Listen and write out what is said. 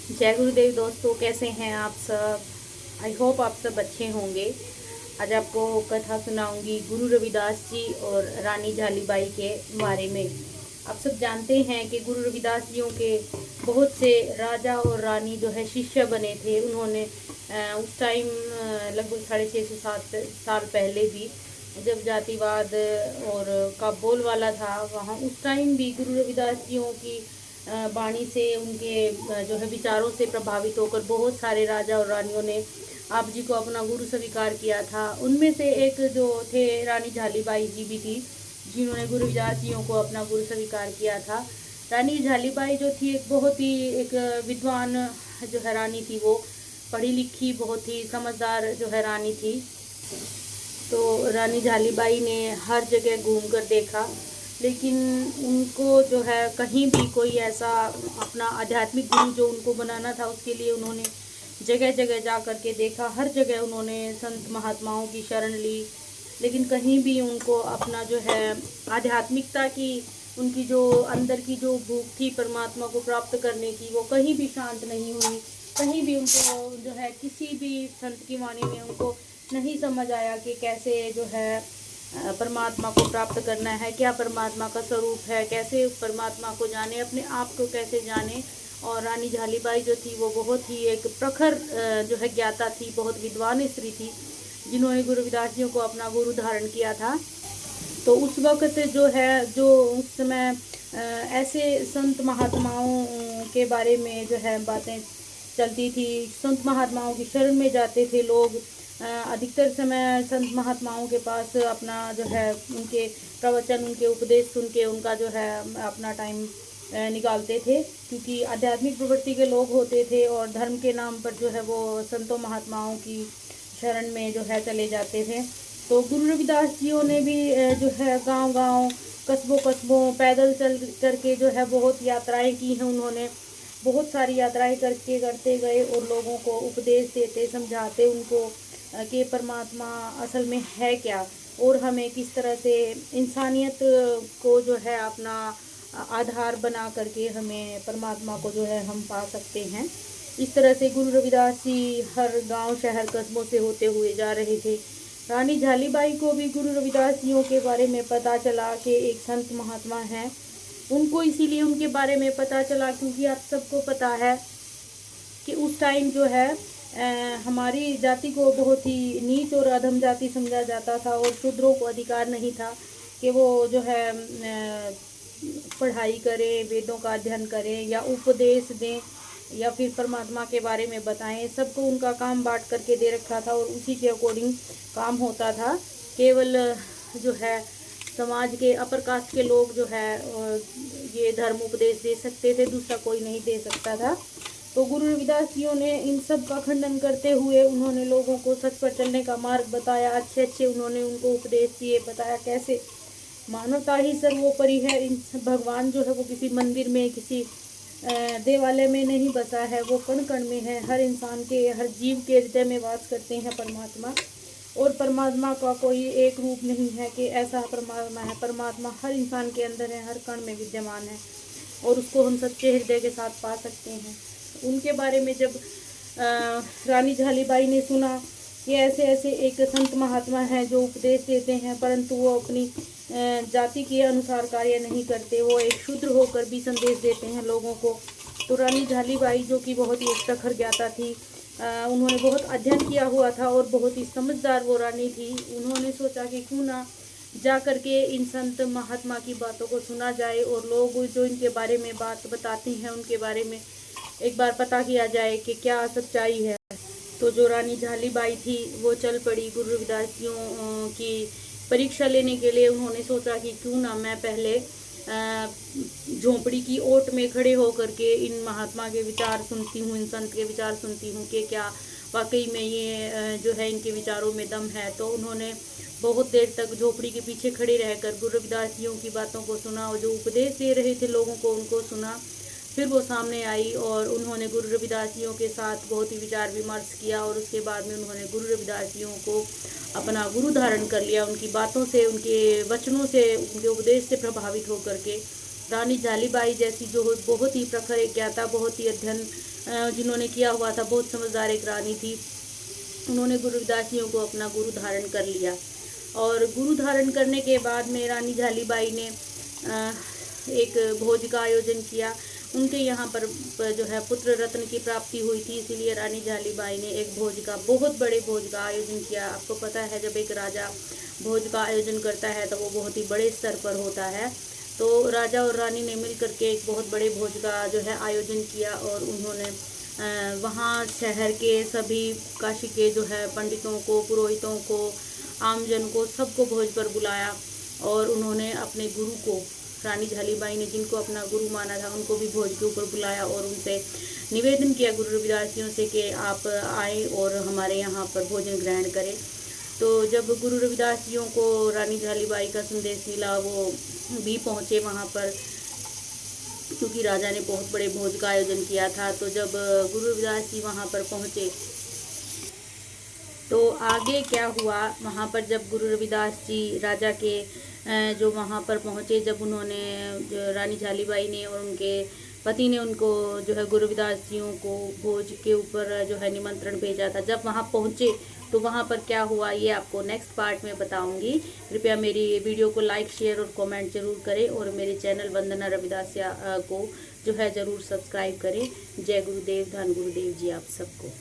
जय गुरुदेव दोस्तों, कैसे हैं आप सब। आई होप आप सब अच्छे होंगे। आज आपको कथा सुनाऊंगी गुरु रविदास जी और रानी झालीबाई के बारे में। आप सब जानते हैं कि गुरु रविदास जियों के बहुत से राजा और रानी जो है शिष्य बने थे। उन्होंने उस टाइम लगभग 650 से 7 साल पहले भी, जब जातिवाद और का बोलबाला था, वहाँ उस टाइम भी गुरु रविदास जियों की वाणी से, उनके जो है विचारों से प्रभावित होकर बहुत सारे राजा और रानियों ने आप जी को अपना गुरु स्वीकार किया था। उनमें से एक जो थे रानी झालीबाई जी भी थी, जिन्होंने गुरु रविदास जियों को अपना गुरु स्वीकार किया था। रानी झालीबाई जो थी एक बहुत ही एक विद्वान जो है रानी थी। वो पढ़ी लिखी, बहुत ही समझदार जो है रानी थी। तो रानी झालीबाई ने हर जगह घूमकर देखा, लेकिन उनको जो है कहीं भी कोई ऐसा अपना आध्यात्मिक गुरु जो उनको बनाना था, उसके लिए उन्होंने जगह जगह जा कर के देखा। हर जगह उन्होंने संत महात्माओं की शरण ली, लेकिन कहीं भी उनको अपना जो है आध्यात्मिकता की, उनकी जो अंदर की जो भूख थी परमात्मा को प्राप्त करने की, वो कहीं भी शांत नहीं हुई। कहीं भी उनको जो है किसी भी संत की वाणी में उनको नहीं समझ आया कि कैसे जो है परमात्मा को प्राप्त करना है, क्या परमात्मा का स्वरूप है, कैसे उस परमात्मा को जाने, अपने आप को कैसे जाने। और रानी झालीबाई जो थी वो बहुत ही एक प्रखर जो है ज्ञाता थी, बहुत विद्वान स्त्री थी, जिन्होंने गुरु रविदास जियों को अपना गुरु धारण किया था। तो उस वक्त जो है, जो उस समय ऐसे संत महात्माओं के बारे में जो है बातें चलती थी। संत महात्माओं की शरण में जाते थे लोग। अधिकतर समय संत महात्माओं के पास अपना जो है उनके प्रवचन, उनके उपदेश सुन के उनका जो है अपना टाइम निकालते थे, क्योंकि आध्यात्मिक प्रवृत्ति के लोग होते थे और धर्म के नाम पर जो है वो संतों महात्माओं की शरण में जो है चले जाते थे। तो गुरु रविदास जियों ने भी जो है गांव गांव, कस्बों कस्बों पैदल चल करके जो है बहुत यात्राएं की हैं। उन्होंने बहुत सारी यात्राएं करके करते गए और लोगों को उपदेश देते, समझाते उनको कि परमात्मा असल में है क्या, और हमें किस तरह से इंसानियत को जो है अपना आधार बना करके हमें परमात्मा को जो है हम पा सकते हैं। इस तरह से गुरु रविदास जी हर गांव, शहर, कस्बों से होते हुए जा रहे थे। रानी झालीबाई को भी गुरु रविदास जियों के बारे में पता चला कि एक संत महात्मा हैं। उनको इसीलिए उनके बारे में पता चला क्योंकि आप सबको पता है कि उस टाइम जो है हमारी जाति को बहुत ही नीच और अधम जाति समझा जाता था, और शूद्रों को अधिकार नहीं था कि वो जो है पढ़ाई करें, वेदों का अध्ययन करें या उपदेश दें या फिर परमात्मा के बारे में बताएं। सबको उनका काम बांट करके दे रखा था और उसी के अकॉर्डिंग काम होता था। केवल जो है समाज के अपर कास्ट के लोग जो है ये धर्म उपदेश दे सकते थे, दूसरा कोई नहीं दे सकता था। तो गुरु रविदास जियों ने इन सब का खंडन करते हुए उन्होंने लोगों को सच पर चलने का मार्ग बताया। अच्छे अच्छे उन्होंने उनको उपदेश दिए, बताया कैसे मानवता ही सर्वोपरि है। इन भगवान जो है वो किसी मंदिर में, किसी देवालय में नहीं बसा है, वो कण कण में है। हर इंसान के, हर जीव के हृदय में वास करते हैं परमात्मा। और परमात्मा का कोई एक रूप नहीं है कि ऐसा परमात्मा है। परमात्मा हर इंसान के अंदर है, हर कण में विद्यमान है, और उसको हम सच्चे हृदय के साथ पा सकते हैं। उनके बारे में जब रानी झालीबाई ने सुना कि ऐसे ऐसे एक संत महात्मा हैं जो उपदेश देते हैं, परंतु वो अपनी जाति के अनुसार कार्य नहीं करते, वो एक शूद्र होकर भी संदेश देते हैं लोगों को। तो रानी झालीबाई जो कि बहुत ही एक प्रखर ज्ञाता थी, उन्होंने बहुत अध्ययन किया हुआ था और बहुत ही समझदार वो रानी थी। उन्होंने सोचा कि क्यों ना जा करके इन संत महात्मा की बातों को सुना जाए और लोग जो इनके बारे में बात बताती हैं उनके बारे में एक बार पता किया जाए कि क्या सच्चाई है। तो जो रानी झालीबाई थी वो चल पड़ी गुरु रविदास जियों की परीक्षा लेने के लिए। उन्होंने सोचा कि क्यों ना मैं पहले झोंपड़ी की ओट में खड़े होकर के इन महात्मा के विचार सुनती हूँ, इन संत के विचार सुनती हूँ कि क्या वाकई में ये जो है इनके विचारों में दम है। तो उन्होंने बहुत देर तक झोपड़ी के पीछे खड़े रहकर गुरु रविदास जियों की बातों को सुना और जो उपदेश दे रहे थे लोगों को उनको सुना। फिर वो सामने आई और उन्होंने गुरु रविदास जियों के साथ बहुत ही विचार विमर्श किया, और उसके बाद में उन्होंने गुरु रविदास जियों को अपना गुरु धारण कर लिया। उनकी बातों से, उनके वचनों से, उनके उपदेश से प्रभावित होकर के रानी झालीबाई जैसी जो बहुत ही प्रखर एक ज्ञाता, बहुत ही अध्ययन जिन्होंने किया हुआ था, बहुत समझदार एक रानी थी, उन्होंने गुरु रविदास जियों को अपना गुरु धारण कर लिया। और गुरु धारण करने के बाद में रानी झालीबाई ने एक भोज का आयोजन किया। उनके यहाँ पर जो है पुत्र रत्न की प्राप्ति हुई थी, इसीलिए रानी झालीबाई ने एक भोज का, बहुत बड़े भोज का आयोजन किया। आपको पता है जब एक राजा भोज का आयोजन करता है तो वो बहुत ही बड़े स्तर पर होता है। तो राजा और रानी ने मिल करके एक बहुत बड़े भोज का जो है आयोजन किया और उन्होंने वहाँ शहर के सभी, काशी के जो है पंडितों को, पुरोहितों को, आमजन को, सबको भोज पर बुलाया। और उन्होंने अपने गुरु को, रानी झालीबाई ने जिनको अपना गुरु माना था, उनको भी भोज के ऊपर बुलाया और उनसे निवेदन किया गुरु रविदास जियों से कि आप आए और हमारे यहाँ पर भोजन ग्रहण करें। तो जब गुरु रविदास जियों को रानी झालीबाई का संदेश मिला, वो भी पहुँचे वहाँ पर, क्योंकि राजा ने बहुत बड़े भोज का आयोजन किया था। तो जब गुरु रविदास जी वहाँ पर पहुँचे तो आगे क्या हुआ, वहाँ पर जब गुरु रविदास जी राजा के जो वहाँ पर पहुँचे, जब उन्होंने, जो रानी झालीबाई ने और उनके पति ने उनको जो है गुरु रविदास जियों को भोज के ऊपर जो है निमंत्रण भेजा था, जब वहाँ पहुँचे तो वहाँ पर क्या हुआ ये आपको नेक्स्ट पार्ट में बताऊंगी। कृपया मेरी वीडियो को लाइक, शेयर और कमेंट जरूर करें और मेरे चैनल वंदना रविदासिया को जो है ज़रूर सब्सक्राइब करें। जय गुरुदेव, धन गुरुदेव जी आप सबको।